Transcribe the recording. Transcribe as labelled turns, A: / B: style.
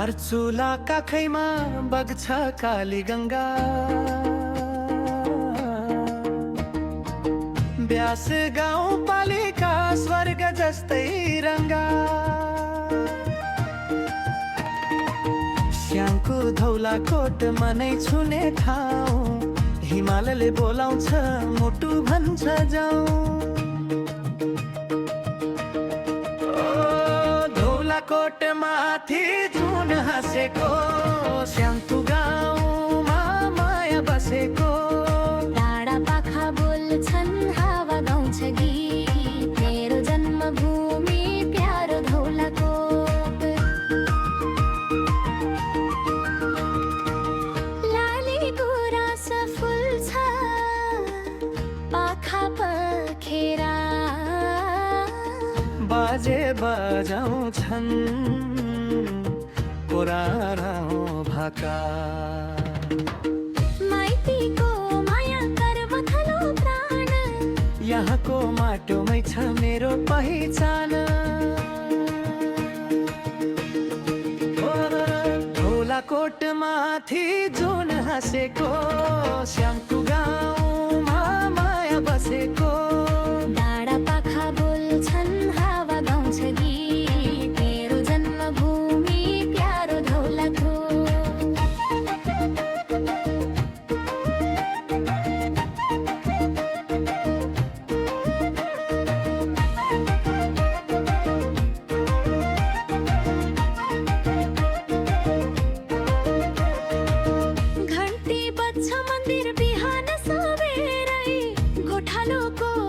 A: दार्चुला काखैमा बग्छ काली गंगा, ब्यास गाउँपालिका स्वर्ग जस्तै रंगा। श्यामको धौला कोट मनै छुने ठाउँ, हिमालले बोलाउँछ मुटु भन्छ जाउँ। कोट माथि जुन हाँसेको, श्यामको गाउँमा माया बसेको।
B: टाढा पाखा बोल्छन् हावा गाउँछ गीत, मेरो जन्मभूमि प्यारो धौलाकोट। लाली गुराँस फुल्छ पाखा पखेरा,
A: बाजे बजाउँछन् कोरारा भाका।
B: माइतीको माया कर्म थलो प्राण,
A: यहाँको माटोमै छ मेरो पहिचान। धौलाकोट माथि जुन हाँसेको, श्यामको गाउँमा माया बसेको।
B: डाँडा पाखा बोल्छन् हावा गाउँछ गीत, मेरो जन्मभूमि प्यारो धौलाकोट। घन्टी बज्छ